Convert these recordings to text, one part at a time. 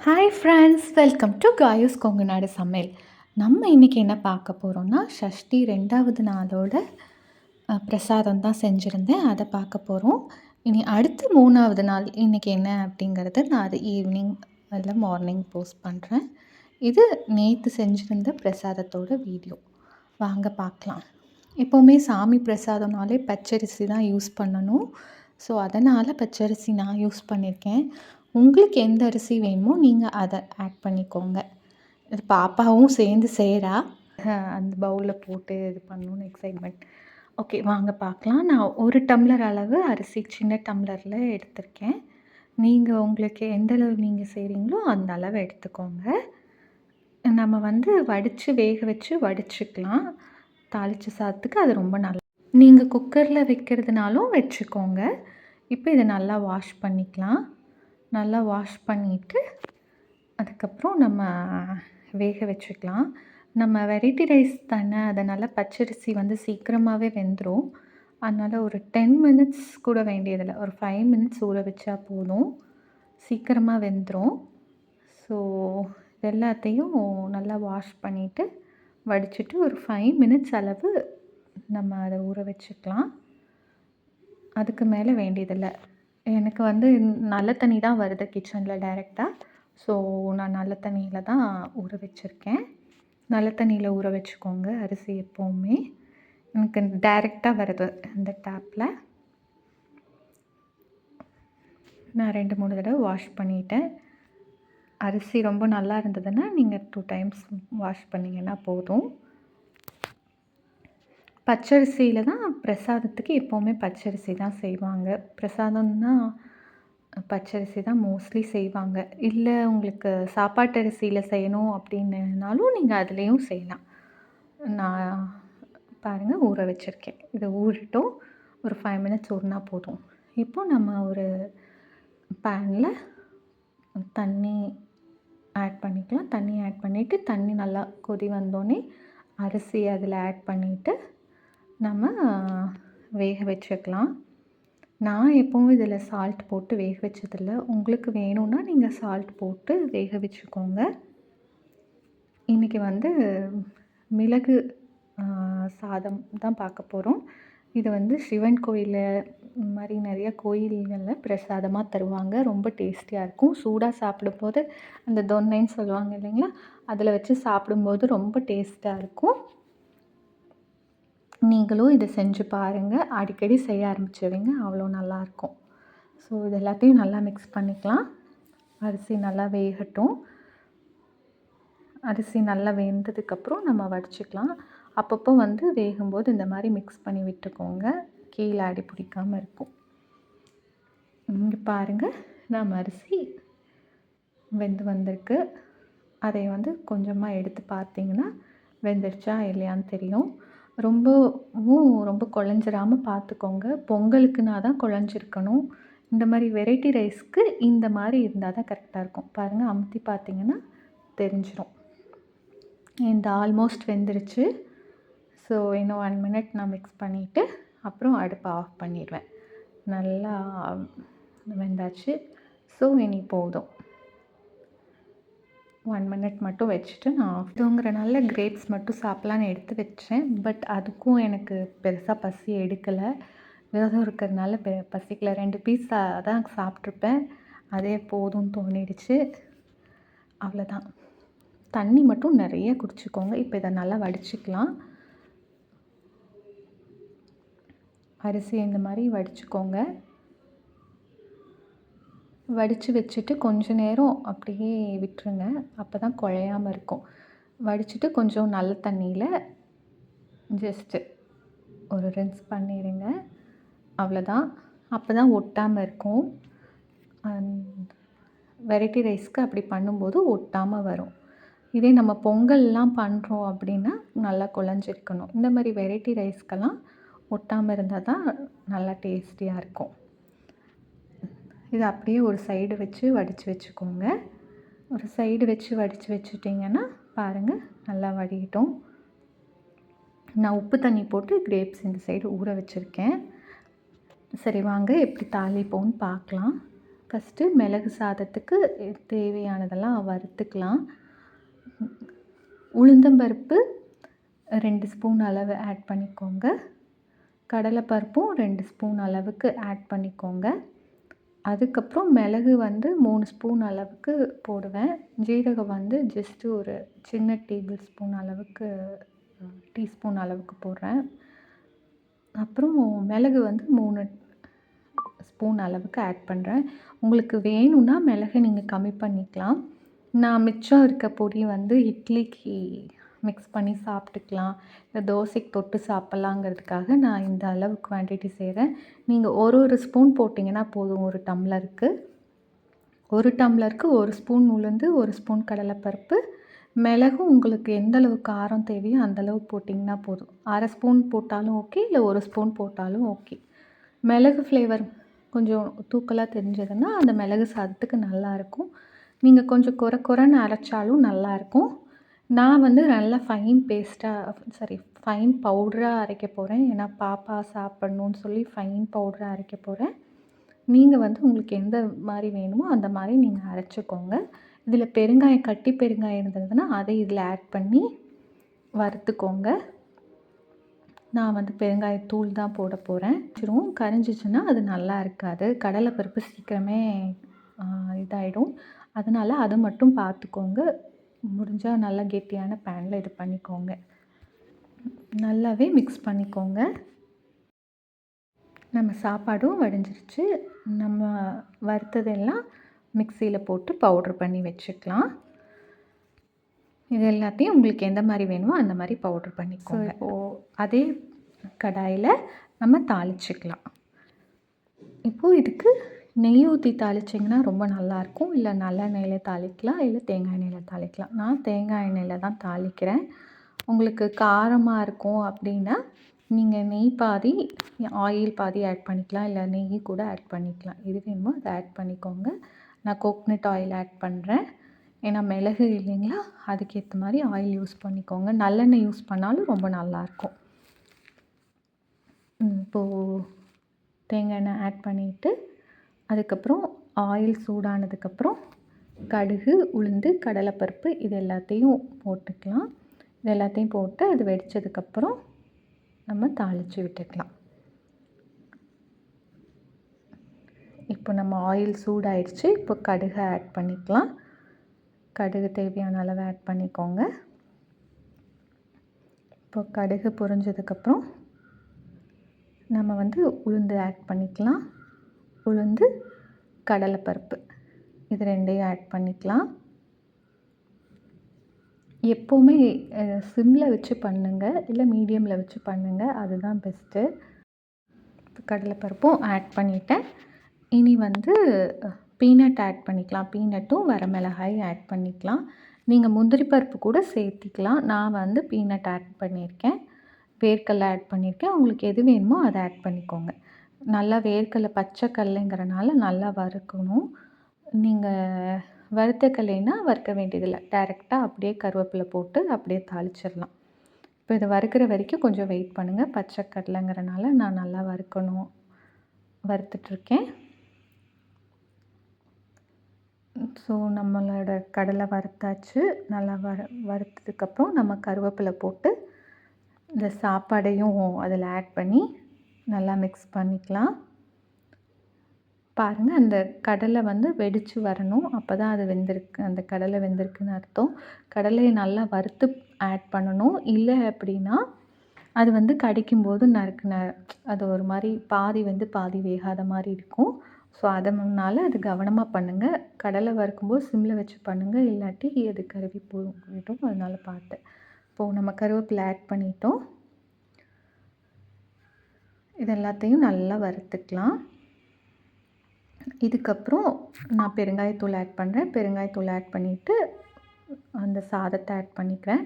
Hi friends, welcome to Kayu's Kongunadu சமையல். நம்ம இன்றைக்கி என்ன பார்க்க போகிறோம்னா, ஷஷ்டி 2வது நாளோட பிரசாதம் தான் செஞ்சுருந்தேன். அதை பார்க்க போகிறோம். இனி அடுத்து 3வது நாள் இன்றைக்கி என்ன அப்படிங்கிறத நான் அது ஈவினிங் இல்லை மார்னிங் போஸ்ட் பண்ணுறேன். இது நேற்று செஞ்சுருந்த பிரசாதத்தோட வீடியோ. வாங்க பார்க்கலாம். எப்போவுமே சாமி பிரசாதம்னாலே பச்சரிசி தான் யூஸ் பண்ணணும். ஸோ அதனால் பச்சரிசி நான் யூஸ் பண்ணியிருக்கேன். உங்களுக்கு எந்த அரிசி வேணுமோ நீங்கள் அதை ஆட் பண்ணிக்கோங்க. இது பாப்பாவும் சேர்ந்து செய்கிறா. அந்த பவுலில் போட்டு இது பண்ணணுன்னு எக்ஸைட்மெண்ட். ஓகே, வாங்க பார்க்கலாம். நான் 1 டம்ளர் அளவு அரிசி சின்ன டம்ளரில் எடுத்திருக்கேன். நீங்கள் உங்களுக்கு எந்த அளவு நீங்கள் செய்கிறீங்களோ அந்த அளவு எடுத்துக்கோங்க. நம்ம வடித்து வேக வச்சு வடிச்சுக்கலாம். தாளித்த சாதத்துக்கு அது ரொம்ப நல்லது. நீங்கள் குக்கரில் வைக்கிறதுனாலும் வச்சுக்கோங்க. இப்போ இதை நல்லா வாஷ் பண்ணிக்கலாம். நல்லா வாஷ் பண்ணிவிட்டு அதுக்கப்புறம் நம்ம வேக வச்சுக்கலாம். நம்ம வெரைட்டி ரைஸ் தானே, அதனால் பச்சரிசி சீக்கிரமாகவே வெந்துடும். அதனால் ஒரு 10 மினிட்ஸ் கூட வேண்டியதில்லை, ஒரு 5 மினிட்ஸ் ஊற வச்சா போதும், சீக்கிரமாக வெந்துடும். ஸோ எல்லாத்தையும் நல்லா வாஷ் பண்ணிவிட்டு வடிச்சிட்டு ஒரு 5 மினிட்ஸ் அளவு நம்ம அதை ஊற வச்சுக்கலாம். அதுக்கு மேலே வேண்டியதில்லை. எனக்கு நல்ல தண்ணி தான் வருது கிச்சனில் டைரெக்டாக. ஸோ நான் நல்ல தண்ணியில் தான் ஊற வச்சுருக்கேன். நல்ல தண்ணியில் ஊற வச்சுக்கோங்க அரிசி எப்போவுமே. எனக்கு டைரெக்டாக வருது இந்த டேப்பில். நான் 2-3 தடவை வாஷ் பண்ணிட்டேன். அரிசி ரொம்ப நல்லா இருந்ததுன்னா நீங்கள் 2 டைம்ஸ் வாஷ் பண்ணிங்கன்னா போதும். பச்சரிசியில் தான் பிரசாதத்துக்கு எப்போவுமே பச்சரிசி தான் செய்வாங்க. பிரசாதம்னா பச்சரிசி தான் மோஸ்ட்லி செய்வாங்க. இல்லை உங்களுக்கு சாப்பாட்டு அரிசியில் செய்யணும் அப்படின்னாலும் நீங்கள் அதுலேயும் செய்யலாம். நான் பாருங்கள் ஊற வச்சுருக்கேன். இதை ஊறட்டும். ஒரு 5 மினிட்ஸ் ஊறினா போதும். இப்போது நம்ம ஒரு பேனில் தண்ணி ஆட் பண்ணிக்கலாம். தண்ணி ஆட் பண்ணிவிட்டு தண்ணி நல்லா கொதி வந்தோடனே அரிசி அதில் ஆட் பண்ணிவிட்டு நம்ம வேக வச்சுக்கலாம். நான் எப்போவும் இதில் சால்ட் போட்டு வேக வச்சதில்லை. உங்களுக்கு வேணும்னா நீங்கள் சால்ட் போட்டு வேக வச்சுக்கோங்க. இன்றைக்கி மிளகு சாதம் தான் பார்க்க போகிறோம். இது சிவன் கோயில் மாதிரி நிறைய கோயில்களில் பிரசாதமாக தருவாங்க. ரொம்ப டேஸ்டியாக இருக்கும். சூடாக சாப்பிடும்போது அந்த தொன்னைன்னு சொல்லுவாங்க இல்லைங்களா, அதில் வச்சு சாப்பிடும்போது ரொம்ப டேஸ்ட்டாக இருக்கும். நீங்களும் இதை செஞ்சு பாருங்கள். அடிக்கடி செய்ய ஆரம்பிச்சிடுவீங்க, அவ்வளோ நல்லாயிருக்கும். ஸோ இது எல்லாத்தையும் நல்லா மிக்ஸ் பண்ணிக்கலாம். அரிசி நல்லா வேகட்டும். அரிசி நல்லா வெந்ததுக்கப்புறம் நம்ம வடிச்சுக்கலாம். அப்பப்போ வேகும்போது இந்த மாதிரி மிக்ஸ் பண்ணி விட்டுக்கோங்க, கீழே அடி பிடிக்காமல் இருக்கும். இங்கே பாருங்கள், நம்ம அரிசி வெந்து வந்திருக்கு. அதை கொஞ்சமாக எடுத்து பார்த்தீங்கன்னா வெந்துருச்சா இல்லையான்னு தெரியும். ரொம்ப குழஞ்சிராமல் பார்த்துக்கோங்க. பொங்கலுக்குனா தான் குழஞ்சிருக்கணும். இந்த மாதிரி வெரைட்டி ரைஸ்க்கு இந்த மாதிரி இருந்தால் தான் கரெக்டாக இருக்கும். பாருங்கள், அமுத்தி பார்த்தீங்கன்னா தெரிஞ்சிடும். இந்த ஆல்மோஸ்ட் வெந்துருச்சு. ஸோ இன்னும் 1 மினிட் நான் மிக்ஸ் பண்ணிவிட்டு அப்புறம் அடுப்பை ஆஃப் பண்ணிடுவேன். நல்லா வெந்தாச்சு. ஸோ இனி போதும். 1 மினிட் மட்டும் வச்சுட்டு நான் இதுங்கிறனால கிரேப்ஸ் மட்டும் சாப்பிட்லான்னு எடுத்து வச்சேன். பட் அதுக்கும் எனக்கு பெருசாக பசி எடுக்கலை. விரதம் இருக்கிறதுனால பசிக்கலை. 2 பீஸ் தான் சாப்பிட்ருப்பேன். அதே போதும்னு தோணிடுச்சு. அவ்வளோதான். தண்ணி மட்டும் நிறைய குடிச்சிக்கோங்க. இப்போ இதை நல்லா வடிச்சுக்கலாம். அரிசி இந்த மாதிரி வடிச்சுக்கோங்க. வடித்து வச்சுட்டு கொஞ்ச நேரம் அப்படியே விட்டுருங்க. அப்போ தான் குழையாமல் இருக்கும். வடிச்சுட்டு கொஞ்சம் நல்ல தண்ணியில் ஜஸ்ட்டு ஒரு ரின்ஸ் பண்ணிடுங்க. அவ்வளோதான். அப்போ தான் ஒட்டாமல் இருக்கும். வெரைட்டி ரைஸ்க்கு அப்படி பண்ணும்போது ஒட்டாமல் வரும். இதே நம்ம பொங்கல்லாம் பண்ணுறோம் அப்படின்னா நல்லா குழஞ்சிருக்கணும். இந்த மாதிரி வெரைட்டி ரைஸ்க்கெல்லாம் ஒட்டாமல் இருந்தால் தான் நல்லா டேஸ்டியாக இருக்கும். இது அப்படியே ஒரு சைடு வச்சு வடித்து வச்சுக்கோங்க. ஒரு சைடு வச்சு வடித்து வச்சுட்டிங்கன்னா பாருங்கள் நல்லா வடிகட்டும். நான் உப்பு தண்ணி போட்டு கிரேப்ஸ் இந்த சைடு ஊற வச்சுருக்கேன். சரி, வாங்க எப்படி தாளிப்போம்னு பார்க்கலாம். ஃபஸ்ட்டு மிளகு சாதத்துக்கு தேவையானதெல்லாம் வறுத்துக்கலாம். உளுந்தம்பருப்பு 2 ஸ்பூன் அளவு ஆட் பண்ணிக்கோங்க. கடலைப்பருப்பும் 2 ஸ்பூன் அளவுக்கு ஆட் பண்ணிக்கோங்க. அதுக்கப்புறம் மிளகு 3 ஸ்பூன் அளவுக்கு போடுவேன். ஜீரகம் ஜஸ்ட்டு ஒரு சின்ன டீஸ்பூன் அளவுக்கு போடுறேன். அப்புறம் மிளகு 3 ஸ்பூன் அளவுக்கு ஆட் பண்ணுறேன். உங்களுக்கு வேணும்னா மிளகை நீங்கள் கம்மி பண்ணிக்கலாம். நான் மிச்சம் இருக்க பொடி இட்லிக்கு மிக்ஸ் பண்ணி சாப்பிட்டுக்கலாம், இல்லை தோசைக்கு தொட்டு சாப்பிட்லாங்கிறதுக்காக நான் இந்த அளவு குவான்டிட்டி செய்கிறேன். நீங்கள் ஒரு ஸ்பூன் போட்டிங்கன்னா போதும். ஒரு டம்ளருக்கு 1 ஸ்பூன் உளுந்து, 1 ஸ்பூன் கடலைப்பருப்பு, மிளகும் உங்களுக்கு எந்த அளவு காரம் தேவையோ அந்தளவு போட்டிங்கன்னா போதும். 1/2 ஸ்பூன் போட்டாலும் ஓகே, இல்லை 1 ஸ்பூன் போட்டாலும் ஓகே. மிளகு ஃப்ளேவர் கொஞ்சம் தூக்கலாக தெரிஞ்சதுன்னா அந்த மிளகு சாதத்துக்கு நல்லாயிருக்கும். நீங்கள் கொஞ்சம் கொரன்னு அரைச்சாலும் நல்லாயிருக்கும். நான் நல்லா ஃபைன் பவுடராக அரைக்க போகிறேன். ஏன்னா பாப்பா சாப்பிட்ணுன்னு சொல்லி ஃபைன் பவுடராக அரைக்க போகிறேன். நீங்கள் உங்களுக்கு எந்த மாதிரி வேணுமோ அந்த மாதிரி நீங்கள் அரைச்சிக்கோங்க. இதில் கட்டி பெருங்காயம் இருந்ததுன்னா அதை இதில் ஆட் பண்ணி வறுத்துக்கோங்க. நான் பெருங்காயத்தூள் தான் போட போகிறேன். கரிஞ்சிச்சுன்னா அது நல்லா இருக்காது. கடலைப்பருப்பு சீக்கிரமே இதாகிடும். அதனால் அதை மட்டும் பார்த்துக்கோங்க. முடிஞ்சால் நல்லா கெட்டியான பேனில் இது பண்ணிக்கோங்க. நல்லாவே மிக்ஸ் பண்ணிக்கோங்க. நம்ம சாப்பாடும் வடிஞ்சிருச்சு. நம்ம வறுத்ததெல்லாம் மிக்சியில் போட்டு பவுட்ரு பண்ணி வச்சுக்கலாம். இது எல்லாத்தையும் உங்களுக்கு எந்த மாதிரி வேணுமோ அந்த மாதிரி பவுட்ரு பண்ணிக்கோங்க. இப்போது அதே கடாயில் நம்ம தாளிச்சிக்கலாம். இப்போது இதுக்கு நெய் ஊற்றி தாளிச்சிங்கன்னா ரொம்ப நல்லாயிருக்கும். இல்லை நல்லெண்ணெயில் தாளிக்கலாம், இல்லை தேங்காய் எண்ணெயில் தாளிக்கலாம். நான் தேங்காய் எண்ணெயில் தான் தாளிக்கிறேன். உங்களுக்கு காரமாக இருக்கும் அப்படின்னா நீங்கள் நெய் பாதி ஆயில் பாதி ஆட் பண்ணிக்கலாம், இல்லை நெய் கூட ஆட் பண்ணிக்கலாம். எது வேணுமோ அதை ஆட் பண்ணிக்கோங்க. நான் கோக்னட் ஆயில் ஆட் பண்ணுறேன். ஏன்னா மிளகு இல்லைங்களா, அதுக்கேற்ற மாதிரி ஆயில் யூஸ் பண்ணிக்கோங்க. நல்லெண்ணெய் யூஸ் பண்ணாலும் ரொம்ப நல்லாயிருக்கும். இப்போது தேங்காய் எண்ணெய் ஆட் பண்ணிவிட்டு அதுக்கப்புறம் ஆயில் சூடானதுக்கப்புறம் கடுகு, உளுந்து, கடலைப்பருப்பு இது எல்லாத்தையும் போட்டுக்கலாம். இது எல்லாத்தையும் போட்டு அது வெடித்ததுக்கப்புறம் நம்ம தாளித்து விட்டுக்கலாம். இப்போ நம்ம ஆயில் சூடாயிடுச்சு. இப்போ கடுகை ஆட் பண்ணிக்கலாம். கடுகு தேவையான அளவு ஆட் பண்ணிக்கோங்க. இப்போ கடுகு பொரிஞ்சதுக்கப்புறம் நம்ம உளுந்து ஆட் பண்ணிக்கலாம். உளுந்து, கடலைப்பருப்பு இது 2ஐயும் ஆட் பண்ணிக்கலாம். எப்போவுமே சிம்மில் வச்சு பண்ணுங்கள், இல்லை மீடியமில் வச்சு பண்ணுங்கள், அதுதான் பெஸ்ட்டு. கடலைப்பருப்பும் ஆட் பண்ணிட்டேன். இனி பீனட் ஆட் பண்ணிக்கலாம். பீனட்டும் வரமிளகாயும் ஆட் பண்ணிக்கலாம். நீங்கள் முந்திரி பருப்பு கூட சேர்த்திக்கலாம். நான் பீனட் ஆட் பண்ணியிருக்கேன், வேர்க்கடலை ஆட் பண்ணியிருக்கேன். உங்களுக்கு எது வேணுமோ அதை ஆட் பண்ணிக்கோங்க. நல்லா வேர்க்கடலை பச்சைக்கடலைங்கிறனால நல்லா வறுக்கணும். நீங்கள் வறுத்தக்கல்லைன்னா வறுக்க வேண்டியதில்லை, டைரெக்டாக அப்படியே கருவேப்பிலை போட்டு அப்படியே தாளிச்சிடலாம். இப்போ இதை வறுக்கிற வரைக்கும் கொஞ்சம் வெயிட் பண்ணுங்கள். பச்சைக்கடலைங்கிறனால நான் நல்லா வறுத்துட்ருக்கேன். ஸோ நம்மளோட கடலை வறுத்தாச்சு. நல்லா வறுத்ததுக்கப்புறம் நம்ம கருவேப்பிலை போட்டு இந்த சாப்பாடையும் அதில் ஆட் பண்ணி நல்லா மிக்ஸ் பண்ணிக்கலாம். பாருங்கள், அந்த கடலை வெடித்து வரணும். அப்போ தான் அது வெந்திருக்கு, அந்த கடலை வெந்திருக்குன்னு அர்த்தம். கடலையை நல்லா வறுத்து ஆட் பண்ணணும். இல்லை அப்படின்னா அது கடிக்கும்போது அது ஒரு மாதிரி பாதி பாதி வேகாத மாதிரி இருக்கும். ஸோ அதனால் அது கவனமாக பண்ணுங்கள். கடலை வறுக்கும்போது சிம்மில் வச்சு பண்ணுங்கள், இல்லாட்டி அது கருகி போயிடும். அதனால் பார்த்து. இப்போது நம்ம கருவேப்பிலை ஆட் பண்ணிட்டோம். இது எல்லாத்தையும் நல்லா வறுத்துக்கலாம். இதுக்கப்புறம் நான் பெருங்காயத்தூள் ஆட் பண்ணுறேன். பெருங்காயத்தூள் ஆட் பண்ணிவிட்டு அந்த சாதத்தை ஆட் பண்ணிக்கிறேன்.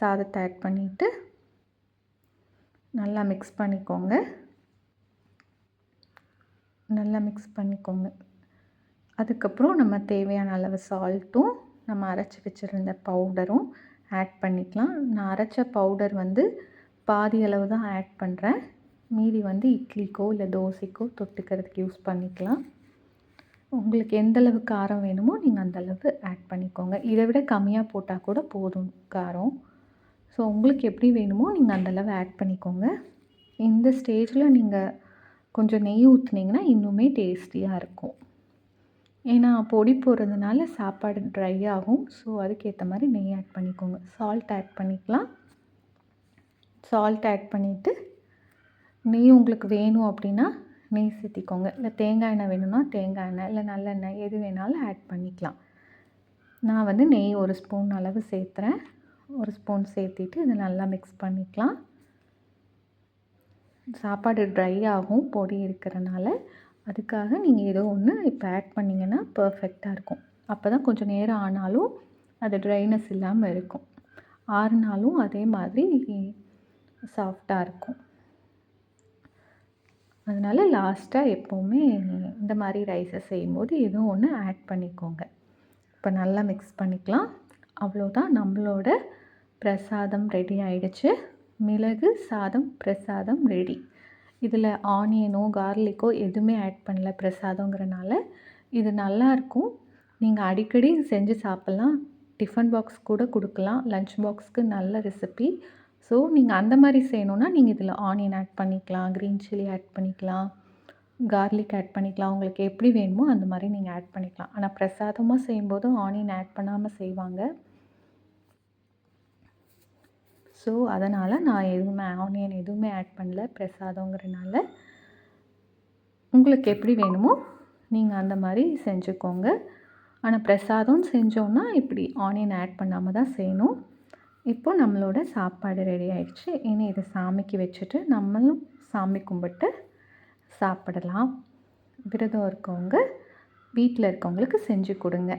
சாதத்தை ஆட் பண்ணிவிட்டு நல்லா மிக்ஸ் பண்ணிக்கோங்க. அதுக்கப்புறம் நம்ம தேவையான அளவு சால்ட்டும் நம்ம அரைச்சி வச்சுருந்த பவுடரும் ஆட் பண்ணிக்கலாம். நான் அரைச்ச பவுடர் பாதி அளவு தான் ஆட் பண்ணுறேன். மீதி இட்லிக்கோ இல்லை தோசைக்கோ தொட்டுக்கிறதுக்கு யூஸ் பண்ணிக்கலாம். உங்களுக்கு எந்த அளவு காரம் வேணுமோ நீங்கள் அந்த அளவு ஆட் பண்ணிக்கோங்க. இதை விட கம்மியாக போட்டால் கூட போதும் காரம். ஸோ உங்களுக்கு எப்படி வேணுமோ நீங்கள் அந்த அளவு ஆட் பண்ணிக்கோங்க. இந்த ஸ்டேஜில் நீங்கள் கொஞ்சம் நெய் ஊற்றுனீங்கன்னா இன்னுமே டேஸ்டியாக இருக்கும். ஏன்னா பொடி போடுறதுனால சாப்பாடு ட்ரை ஆகும். ஸோ அதுக்கேற்ற மாதிரி நெய் ஆட் பண்ணிக்கோங்க. சால்ட் ஆட் பண்ணிக்கலாம். சால்ட் ஆட் பண்ணிவிட்டு நெய் உங்களுக்கு வேணும் அப்படின்னா நெய் சேர்த்திக்கோங்க. இல்லை தேங்காய் எண்ணெய் வேணும்னா தேங்காய் எண்ணெய், இல்லை நல்லெண்ணெய் எது வேணாலும் ஆட் பண்ணிக்கலாம். நான் வந்து நெய் 1 ஸ்பூன் அளவு சேர்த்துறேன். 1 ஸ்பூன் சேர்த்திட்டு இதை நல்லா மிக்ஸ் பண்ணிக்கலாம். சாப்பாடு ட்ரை ஆகும் பொடி இருக்கிறனால. அதுக்காக நீங்கள் ஏதோ ஒன்று இப்போ ஆட் பண்ணிங்கன்னா பர்ஃபெக்டாக இருக்கும். அப்போ தான் கொஞ்சம் நேரம் ஆனாலும் அது ட்ரைனஸ் இல்லாமல் இருக்கும். ஆறுனாலும் அதே மாதிரி சாஃப்டாக இருக்கும். அதனால் லாஸ்ட்டாக எப்போவுமே இந்த மாதிரி ரைஸை செய்யும்போது ஏதோ ஒன்று ஆட் பண்ணிக்கோங்க. இப்போ நல்லா மிக்ஸ் பண்ணிக்கலாம். அவ்வளோதான், நம்மளோட பிரசாதம் ரெடி ஆயிடுச்சு. மிளகு சாதம் பிரசாதம் ரெடி. இதில் ஆனியனோ கார்லிக்கோ எதுவுமே ஆட் பண்ணல பிரசாதங்கிறனால. இது நல்லாயிருக்கும். நீங்கள் அடிக்கடி செஞ்சு சாப்பிட்லாம். டிஃபன் பாக்ஸ் கூட கொடுக்கலாம். லஞ்ச் பாக்ஸ்க்கு நல்ல ரெசிபி. ஸோ நீங்கள் அந்த மாதிரி செய்யணுன்னா நீங்கள் இதில் ஆனியன் ஆட் பண்ணிக்கலாம், க்ரீன் சில்லி ஆட் பண்ணிக்கலாம், கார்லிக் ஆட் பண்ணிக்கலாம். உங்களுக்கு எப்படி வேணுமோ அந்த மாதிரி நீங்கள் ஆட் பண்ணிக்கலாம். ஆனால் பிரசாதமாக செய்யும்போது ஆனியன் ஆட் பண்ணாமல் செய்வாங்க. ஸோ அதனால் நான் ஆனியன் எதுவுமே ஆட் பண்ணல பிரசாதங்கிறனால. உங்களுக்கு எப்படி வேணுமோ நீங்கள் அந்த மாதிரி செஞ்சுக்கோங்க. ஆனால் பிரசாதம் செஞ்சோன்னா இப்படி ஆனியன் ஆட் பண்ணாமல் தான் செய்யணும். இப்போ நம்மளோட சாப்பாடு ரெடி ஆயிடுச்சு. இனி இதை சாமிக்கு வச்சுட்டு நம்மளும் சாமி கும்பிட்டு சாப்பிடலாம். விரதம் இருக்கவங்க வீட்டில் இருக்கவங்களுக்கு செஞ்சு கொடுங்க.